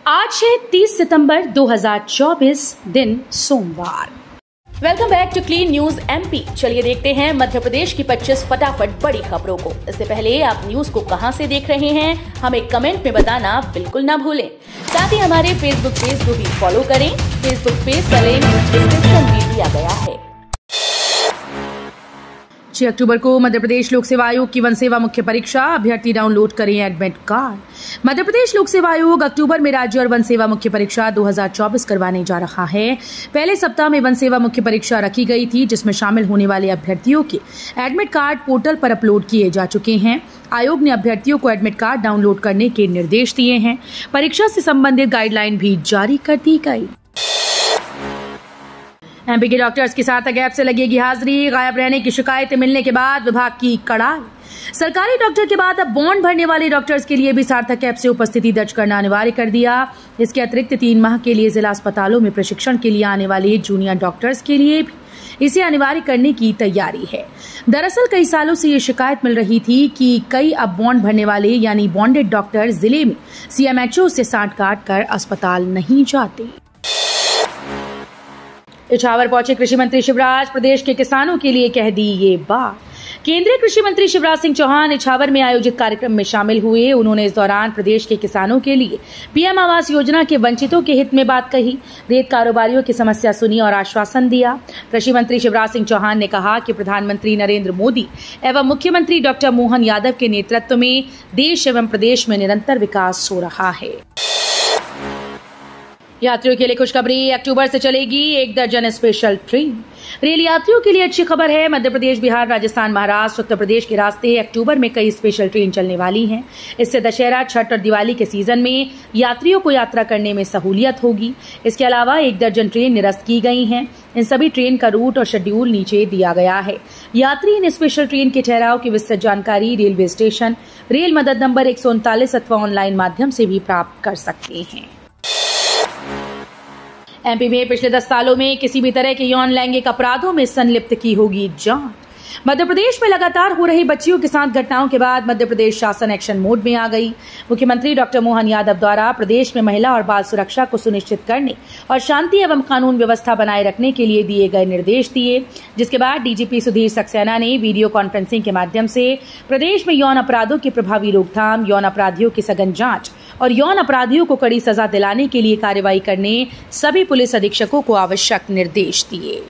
आज है 30 सितंबर 2024 दिन सोमवार। Welcome back to Clean News MP. चलिए देखते हैं मध्य प्रदेश की 25 फटाफट बड़ी खबरों को। इससे पहले आप न्यूज को कहां से देख रहे हैं हमें कमेंट में बताना बिल्कुल ना भूलें। साथ ही हमारे फेसबुक पेज को भी फॉलो करें। फेसबुक पेज का लिंक डिस्क्रिप्शन में दिया गया है। 6 अक्टूबर को मध्य प्रदेश लोक सेवा आयोग की वन सेवा मुख्य परीक्षा, अभ्यर्थी डाउनलोड करें एडमिट कार्ड। मध्य प्रदेश लोक सेवा आयोग अक्टूबर में राज्य और वन सेवा मुख्य परीक्षा 2024 करवाने जा रहा है। पहले सप्ताह में वन सेवा मुख्य परीक्षा रखी गई थी, जिसमें शामिल होने वाले अभ्यर्थियों के एडमिट कार्ड पोर्टल पर अपलोड किए जा चुके हैं। आयोग ने अभ्यर्थियों को एडमिट कार्ड डाउनलोड करने के निर्देश दिए हैं। परीक्षा से संबंधित गाइडलाइन भी जारी कर दी गई। एमपी के डॉक्टर्स की सार्थक ऐप से लगेगी हाजिरी, गायब रहने की शिकायतें मिलने के बाद विभाग की कड़ाई। सरकारी डॉक्टर के बाद अब बॉन्ड भरने वाले डॉक्टर्स के लिए भी सार्थक ऐप से उपस्थिति दर्ज करना अनिवार्य कर दिया। इसके अतिरिक्त 3 माह के लिए जिला अस्पतालों में प्रशिक्षण के लिए आने वाले जूनियर डॉक्टर्स के लिए भी इसे अनिवार्य करने की तैयारी है। दरअसल कई सालों से ये शिकायत मिल रही थी कि कई अब बॉन्ड भरने वाले यानी बॉन्डेड डॉक्टर जिले में सीएमएचओ से सांठ काट कर अस्पताल नहीं जाते। इछावर पहुंचे कृषि मंत्री शिवराज, प्रदेश के किसानों के लिए कह दी ये बात। केंद्रीय कृषि मंत्री शिवराज सिंह चौहान इछावर में आयोजित कार्यक्रम में शामिल हुए। उन्होंने इस दौरान प्रदेश के किसानों के लिए पीएम आवास योजना के वंचितों के हित में बात कही, रेत कारोबारियों की समस्या सुनी और आश्वासन दिया। कृषि मंत्री शिवराज सिंह चौहान ने कहा कि प्रधानमंत्री नरेंद्र मोदी एवं मुख्यमंत्री डॉक्टर मोहन यादव के नेतृत्व में देश एवं प्रदेश में निरंतर विकास हो रहा है। यात्रियों के लिए खुशखबरी, अक्टूबर से चलेगी 1 दर्जन स्पेशल ट्रेन। रेल यात्रियों के लिए अच्छी खबर है। मध्य प्रदेश, बिहार, राजस्थान, महाराष्ट्र, उत्तर प्रदेश के रास्ते अक्टूबर में कई स्पेशल ट्रेन चलने वाली हैं। इससे दशहरा, छठ और दिवाली के सीजन में यात्रियों को यात्रा करने में सहूलियत होगी। इसके अलावा 1 दर्जन ट्रेन निरस्त की गई हैं। इन सभी ट्रेन का रूट और शेड्यूल नीचे दिया गया है। यात्री इन स्पेशल ट्रेन के ठहराव की विस्तृत जानकारी रेलवे स्टेशन, रेल मदद नंबर 139 अथवा ऑनलाइन माध्यम से भी प्राप्त कर सकते हैं। एमपी में पिछले 10 सालों में किसी भी तरह के यौन लैंगिक अपराधों में संलिप्त की होगी जांच। मध्य प्रदेश में लगातार हो रही बच्चियों के साथ घटनाओं के बाद मध्य प्रदेश शासन एक्शन मोड में आ गई। मुख्यमंत्री डॉक्टर मोहन यादव द्वारा प्रदेश में महिला और बाल सुरक्षा को सुनिश्चित करने और शांति एवं कानून व्यवस्था बनाए रखने के लिए दिए गए निर्देश दिए, जिसके बाद डीजीपी सुधीर सक्सेना ने वीडियो कॉन्फ्रेंसिंग के माध्यम से प्रदेश में यौन अपराधों की प्रभावी रोकथाम, यौन अपराधियों की सघन जांच और यौन अपराधियों को कड़ी सजा दिलाने के लिए कार्रवाई करने सभी पुलिस अधीक्षकों को आवश्यक निर्देश दिए।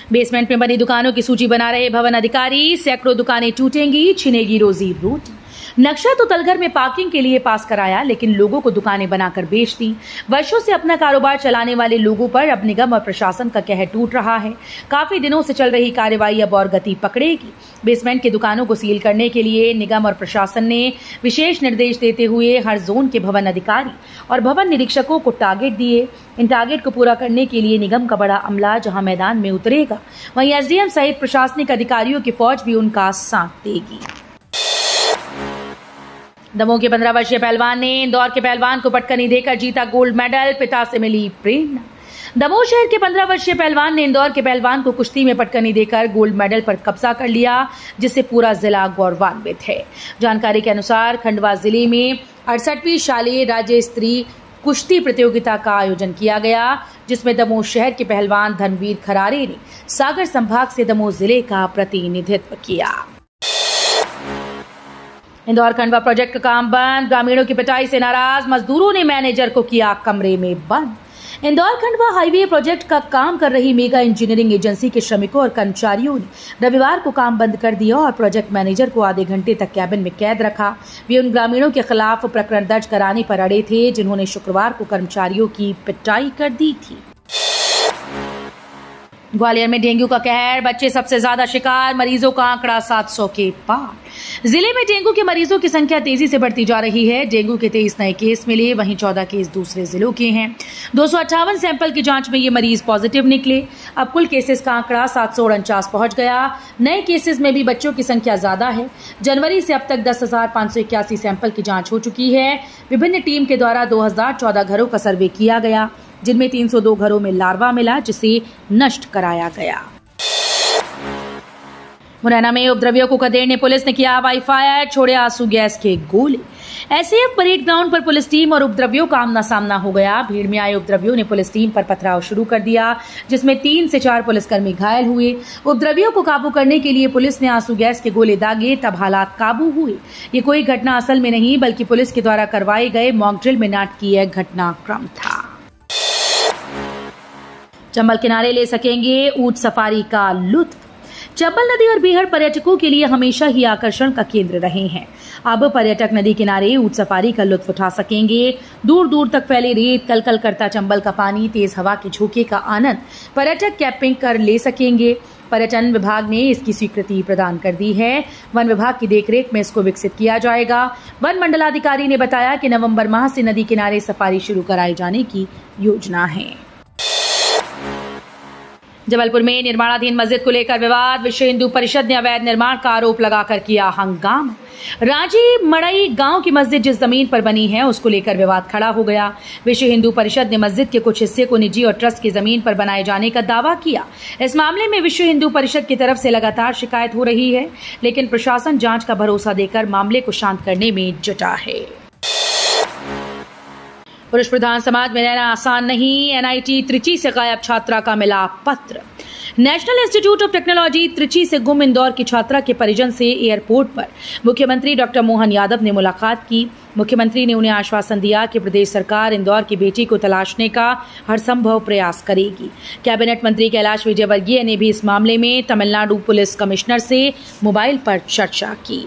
बेसमेंट में बनी दुकानों की सूची बना रहे भवन अधिकारी, सैकड़ों दुकानें टूटेंगी, छिनेगी रोजी रोटी। नक्शा तो तलघर में पार्किंग के लिए पास कराया, लेकिन लोगों को दुकानें बनाकर बेच दी। वर्षों से अपना कारोबार चलाने वाले लोगों पर अब निगम और प्रशासन का कहर टूट रहा है। काफी दिनों से चल रही कार्रवाई अब और गति पकड़ेगी। बेसमेंट की दुकानों को सील करने के लिए निगम और प्रशासन ने विशेष निर्देश देते हुए हर जोन के भवन अधिकारी और भवन निरीक्षकों को टारगेट दिए। इन टारगेट को पूरा करने के लिए निगम का बड़ा अमला जहां मैदान में उतरेगा, वहीं एसडीएम सहित प्रशासनिक अधिकारियों की फौज भी उनका साथ देगी। दमोह के 15 वर्षीय पहलवान ने इंदौर के पहलवान को पटकनी देकर जीता गोल्ड मेडल, पिता से मिली प्रेरणा। दमोह शहर के 15 वर्षीय पहलवान ने इंदौर के पहलवान को कुश्ती में पटकनी देकर गोल्ड मेडल पर कब्जा कर लिया, जिससे पूरा जिला गौरवान्वित है। जानकारी के अनुसार खंडवा जिले में 68वीं शालेय राज्य स्तरीय कुश्ती प्रतियोगिता का आयोजन किया गया, जिसमें दमोह शहर के पहलवान धर्मवीर खरारे ने सागर संभाग से दमोह जिले का प्रतिनिधित्व किया। इंदौर खंडवा प्रोजेक्ट का काम बंद, ग्रामीणों की पिटाई से नाराज मजदूरों ने मैनेजर को किया कमरे में बंद। इंदौर खंडवा हाईवे प्रोजेक्ट का काम कर रही मेगा इंजीनियरिंग एजेंसी के श्रमिकों और कर्मचारियों ने रविवार को काम बंद कर दिया और प्रोजेक्ट मैनेजर को आधे घंटे तक कैबिन में कैद रखा। वे उन ग्रामीणों के खिलाफ प्रकरण दर्ज कराने पर अड़े थे, जिन्होंने शुक्रवार को कर्मचारियों की पिटाई कर दी थी। ग्वालियर में डेंगू का कहर, बच्चे सबसे ज्यादा शिकार, मरीजों का आंकड़ा 700 के पार। जिले में डेंगू के मरीजों की संख्या तेजी से बढ़ती जा रही है। डेंगू के 23 नए केस मिले, वहीं 14 केस दूसरे जिलों के हैं। 258 सैंपल की जांच में ये मरीज पॉजिटिव निकले। अब कुल केसेस का आंकड़ा 749 पहुंच गया। नए केसेस में भी बच्चों की संख्या ज्यादा है। जनवरी से अब तक 10,581 सैंपल की जांच हो चुकी है। विभिन्न टीम के द्वारा 2014 घरों का सर्वे किया गया, जिनमें 302 घरों में लार्वा मिला, जिसे नष्ट कराया गया। मुरैना में उपद्रवियों को खदेड़ने पुलिस ने किया हवाई फायर, छोड़े आंसू गैस के गोले। एसएएफ परेड ग्राउंड पर पुलिस टीम और उपद्रवियों का आमना सामना हो गया। भीड़ में आए उपद्रवियों ने पुलिस टीम पर पथराव शुरू कर दिया, जिसमें 3 से 4 पुलिसकर्मी घायल हुए। उपद्रवियों को काबू करने के लिए पुलिस ने आंसू गैस के गोले दागे, तब हालात काबू हुए। ये कोई घटना असल में नहीं, बल्कि पुलिस के द्वारा करवाए गए मॉक ड्रिल में नाटकीय घटनाक्रम था। चंबल किनारे ले सकेंगे ऊंट सफारी का लुत्फ। चंबल नदी और बीहड़ पर्यटकों के लिए हमेशा ही आकर्षण का केंद्र रहे हैं। अब पर्यटक नदी किनारे ऊंट सफारी का लुत्फ उठा सकेंगे। दूर दूर तक फैले रेत, कलकल करता चंबल का पानी, तेज हवा के झोंके का आनंद पर्यटक कैंपिंग कर ले सकेंगे। पर्यटन विभाग ने इसकी स्वीकृति प्रदान कर दी है। वन विभाग की देखरेख में इसको विकसित किया जाएगा। वन मंडलाधिकारी ने बताया कि नवंबर माह से नदी किनारे सफारी शुरू कराए जाने की योजना है। जबलपुर में निर्माणाधीन मस्जिद को लेकर विवाद। विश्व हिंदू परिषद ने अवैध निर्माण का आरोप लगाकर किया हंगामा। राजी मड़ई गांव की मस्जिद जिस जमीन पर बनी है, उसको लेकर विवाद खड़ा हो गया। विश्व हिंदू परिषद ने मस्जिद के कुछ हिस्से को निजी और ट्रस्ट की जमीन पर बनाए जाने का दावा किया। इस मामले में विश्व हिंदू परिषद की तरफ से लगातार शिकायत हो रही है, लेकिन प्रशासन जांच का भरोसा देकर मामले को शांत करने में जुटा है। पुरुष प्रधान समाज में रहना आसान नहीं। एनआईटी त्रिची से गायब छात्रा का मिला पत्र। National institute of technology Trichy से गुम इंदौर की छात्रा के परिजन से एयरपोर्ट पर मुख्यमंत्री डॉक्टर मोहन यादव ने मुलाकात की। मुख्यमंत्री ने उन्हें आश्वासन दिया कि प्रदेश सरकार इंदौर की बेटी को तलाशने का हर संभव प्रयास करेगी। कैबिनेट मंत्री कैलाश विजयवर्गीय ने भी इस मामले में तमिलनाडु पुलिस कमिश्नर से मोबाइल पर चर्चा की।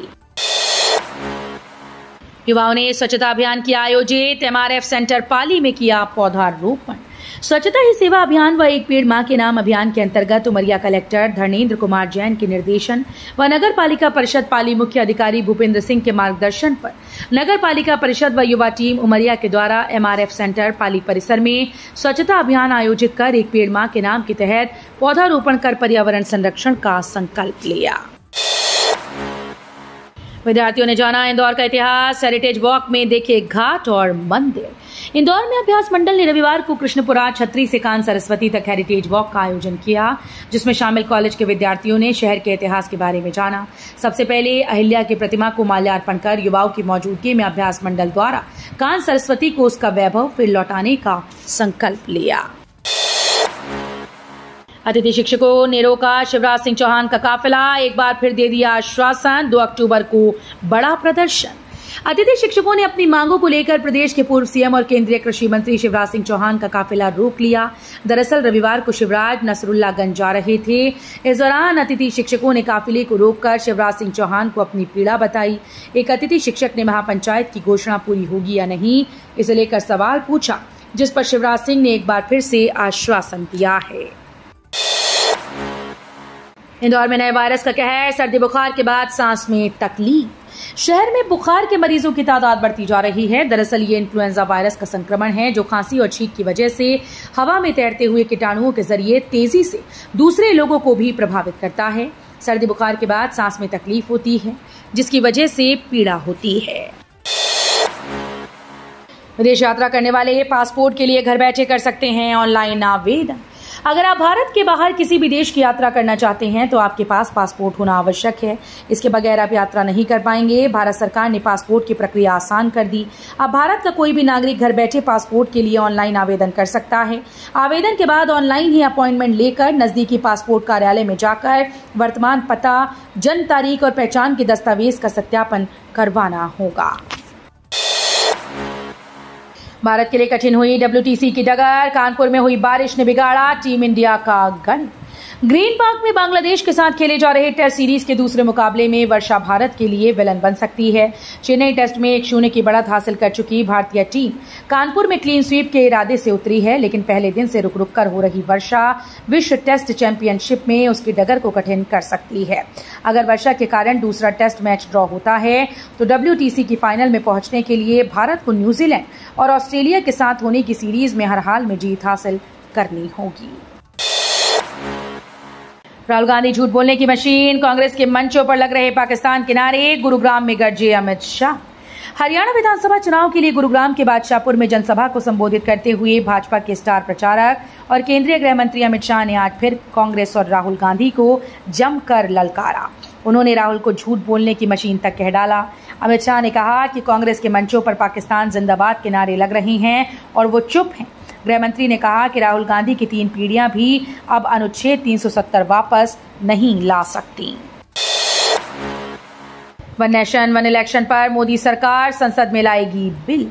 युवाओं ने स्वच्छता अभियान किया आयोजित। एमआरएफ सेंटर पाली में किया पौधारोपण। स्वच्छता ही सेवा अभियान व एक पेड़ मां के नाम अभियान के अंतर्गत उमरिया कलेक्टर धर्मेंद्र कुमार जैन के निर्देशन व नगर पालिका परिषद पाली मुख्य अधिकारी भूपेंद्र सिंह के मार्गदर्शन पर नगर पालिका परिषद व युवा टीम उमरिया के द्वारा एमआरएफ सेंटर पाली परिसर में स्वच्छता अभियान आयोजित कर एक पेड़ मां के नाम के तहत पौधारोपण कर पर्यावरण संरक्षण का संकल्प लिया। विद्यार्थियों ने जाना इंदौर का इतिहास। हेरिटेज वॉक में देखे घाट और मंदिर। इंदौर में अभ्यास मंडल ने रविवार को कृष्णपुरा छतरी से कान सरस्वती तक हेरिटेज वॉक का आयोजन किया, जिसमें शामिल कॉलेज के विद्यार्थियों ने शहर के इतिहास के बारे में जाना। सबसे पहले अहिल्या की प्रतिमा को माल्यार्पण कर युवाओं की मौजूदगी में अभ्यास मंडल द्वारा कान सरस्वती को उसका वैभव फिर लौटाने का संकल्प लिया। अतिथि शिक्षकों ने रोका शिवराज सिंह चौहान का काफिला। एक बार फिर दे दिया आश्वासन, 2 अक्टूबर को बड़ा प्रदर्शन। अतिथि शिक्षकों ने अपनी मांगों को लेकर प्रदेश के पूर्व सीएम और केंद्रीय कृषि मंत्री शिवराज सिंह चौहान का काफिला रोक लिया। दरअसल रविवार को शिवराज नसरुल्लागंज जा रहे थे। इस दौरान अतिथि शिक्षकों ने काफिले को रोककर शिवराज सिंह चौहान को अपनी पीड़ा बताई। एक अतिथि शिक्षक ने महापंचायत की घोषणा पूरी होगी या नहीं, इसे लेकर सवाल पूछा, जिस पर शिवराज सिंह ने एक बार फिर से आश्वासन दिया है। इंदौर में नए वायरस का कहर। सर्दी बुखार के बाद सांस में तकलीफ। शहर में बुखार के मरीजों की तादाद बढ़ती जा रही है। दरअसल ये इन्फ्लुएंजा वायरस का संक्रमण है, जो खांसी और छींक की वजह से हवा में तैरते हुए कीटाणुओं के जरिए तेजी से दूसरे लोगों को भी प्रभावित करता है। सर्दी बुखार के बाद सांस में तकलीफ होती है, जिसकी वजह से पीड़ा होती है। विदेश यात्रा करने वाले पासपोर्ट के लिए घर बैठे कर सकते हैं ऑनलाइन आवेदन। अगर आप भारत के बाहर किसी भी देश की यात्रा करना चाहते हैं तो आपके पास पासपोर्ट होना आवश्यक है। इसके बगैर आप यात्रा नहीं कर पाएंगे। भारत सरकार ने पासपोर्ट की प्रक्रिया आसान कर दी। अब भारत का कोई भी नागरिक घर बैठे पासपोर्ट के लिए ऑनलाइन आवेदन कर सकता है। आवेदन के बाद ऑनलाइन ही अपॉइंटमेंट लेकर नजदीकी पासपोर्ट कार्यालय में जाकर वर्तमान पता, जन्म तारीख और पहचान के दस्तावेज का सत्यापन करवाना होगा। भारत के लिए कठिन हुई WTC की डगर। कानपुर में हुई बारिश ने बिगाड़ा टीम इंडिया का गणित। ग्रीन पार्क में बांग्लादेश के साथ खेले जा रहे टेस्ट सीरीज के दूसरे मुकाबले में वर्षा भारत के लिए विलन बन सकती है। चेन्नई टेस्ट में 1-0 की बढ़त हासिल कर चुकी भारतीय टीम कानपुर में क्लीन स्वीप के इरादे से उतरी है, लेकिन पहले दिन से रुक रुक कर हो रही वर्षा विश्व टेस्ट चैंपियनशिप में उसकी डगर को कठिन कर सकती है। अगर वर्षा के कारण दूसरा टेस्ट मैच ड्रॉ होता है तो WTC की फाइनल में पहुंचने के लिए भारत को न्यूजीलैंड और ऑस्ट्रेलिया के साथ होने की सीरीज में हर हाल में जीत हासिल करनी होगी। राहुल गांधी झूठ बोलने की मशीन। कांग्रेस के मंचों पर लग रहे पाकिस्तान के नारे। गुरुग्राम में गरजे अमित शाह। हरियाणा विधानसभा चुनाव के लिए गुरुग्राम के बादशाहपुर में जनसभा को संबोधित करते हुए भाजपा के स्टार प्रचारक और केंद्रीय गृह मंत्री अमित शाह ने आज फिर कांग्रेस और राहुल गांधी को जमकर ललकारा। उन्होंने राहुल को झूठ बोलने की मशीन तक कह डाला। अमित शाह ने कहा कि कांग्रेस के मंचों पर पाकिस्तान जिंदाबाद के नारे लग रहे हैं और वो चुप हैं। गृह मंत्री ने कहा कि राहुल गांधी की 3 पीढ़ियां भी अब अनुच्छेद 370 वापस नहीं ला सकती। वन नेशन वन इलेक्शन पर मोदी सरकार संसद में लाएगी बिल।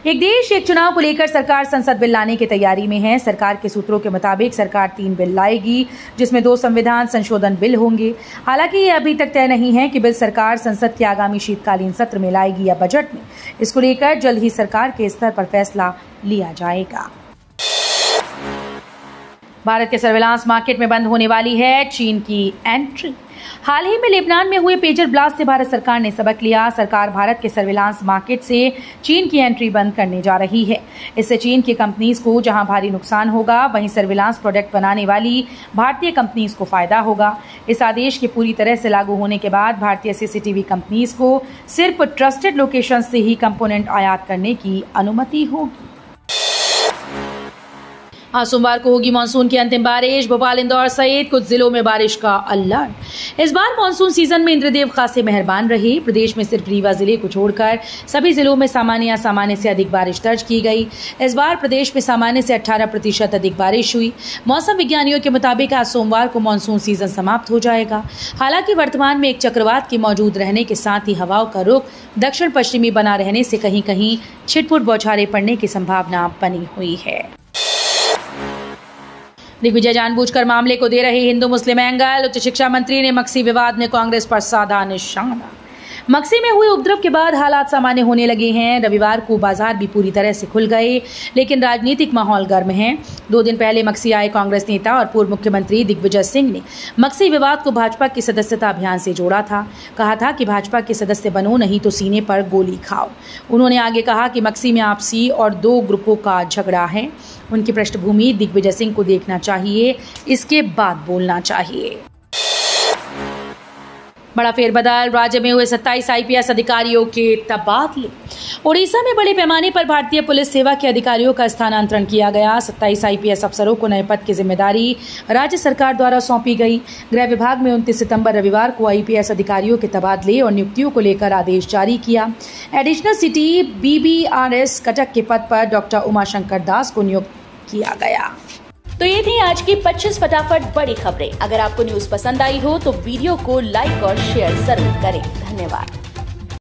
एक देश एक चुनाव को लेकर सरकार संसद बिल लाने की तैयारी में है। सरकार के सूत्रों के मुताबिक सरकार 3 बिल लाएगी, जिसमें 2 संविधान संशोधन बिल होंगे। हालांकि ये अभी तक तय नहीं है कि बिल सरकार संसद के आगामी शीतकालीन सत्र में लाएगी या बजट में। इसको लेकर जल्द ही सरकार के स्तर पर फैसला लिया जाएगा। भारत के सर्विलांस मार्केट में बंद होने वाली है चीन की एंट्री। हाल ही में लेबनान में हुए पेजर ब्लास्ट से भारत सरकार ने सबक लिया। सरकार भारत के सर्विलांस मार्केट से चीन की एंट्री बंद करने जा रही है। इससे चीन की कंपनीज को जहां भारी नुकसान होगा, वहीं सर्विलांस प्रोडक्ट बनाने वाली भारतीय कंपनीज को फायदा होगा। इस आदेश के पूरी तरह से लागू होने के बाद भारतीय सीसीटीवी कंपनीज को सिर्फ ट्रस्टेड लोकेशन से ही कंपोनेंट आयात करने की अनुमति होगी। आज सोमवार को होगी मानसून की अंतिम बारिश। भोपाल, इंदौर सहित कुछ जिलों में बारिश का अलर्ट। इस बार मानसून सीजन में इंद्रदेव खासे मेहरबान रहे। प्रदेश में सिर्फ रीवा जिले को छोड़कर सभी जिलों में सामान्य या सामान्य से अधिक बारिश दर्ज की गई। इस बार प्रदेश में सामान्य से 18% अधिक बारिश हुई। मौसम विज्ञानियों के मुताबिक आज सोमवार को मानसून सीजन समाप्त हो जाएगा। हालांकि वर्तमान में एक चक्रवात के मौजूद रहने के साथ ही हवाओं का रुख दक्षिण पश्चिमी बना रहने से कहीं कहीं छिटपुट बौछारें पड़ने की संभावना बनी हुई है। दिग्विजय जानबूझकर मामले को दे रहे हिंदू मुस्लिम एंगल। उच्च शिक्षा मंत्री ने मक्सी विवाद में कांग्रेस पर साधा निशाना। मक्सी में हुए उपद्रव के बाद हालात सामान्य होने लगे हैं। रविवार को बाजार भी पूरी तरह से खुल गए, लेकिन राजनीतिक माहौल गर्म है। 2 दिन पहले मक्सी आए कांग्रेस नेता और पूर्व मुख्यमंत्री दिग्विजय सिंह ने मक्सी विवाद को भाजपा की सदस्यता अभियान से जोड़ा था। कहा था कि भाजपा के सदस्य बनो, नहीं तो सीने पर गोली खाओ। उन्होंने आगे कहा कि मक्सी में आपसी और 2 ग्रुपों का झगड़ा है। उनकी पृष्ठभूमि दिग्विजय सिंह को देखना चाहिए, इसके बाद बोलना चाहिए। बड़ा फेरबदल, राज्य में हुए 27 आईपीएस अधिकारियों के तबादले। ओडिशा में बड़े पैमाने पर भारतीय पुलिस सेवा के अधिकारियों का स्थानांतरण किया गया। 27 आईपीएस अफसरों को नए पद की जिम्मेदारी राज्य सरकार द्वारा सौंपी गई। गृह विभाग में 29 सितंबर रविवार को आईपीएस अधिकारियों के तबादले और नियुक्तियों को लेकर आदेश जारी किया। एडिशनल सिटी BBRS कटक के पद पर डॉक्टर उमाशंकर दास को नियुक्त किया गया। तो ये थी आज की 25 फटाफट बड़ी खबरें। अगर आपको न्यूज पसंद आई हो तो वीडियो को लाइक और शेयर जरूर करें। धन्यवाद।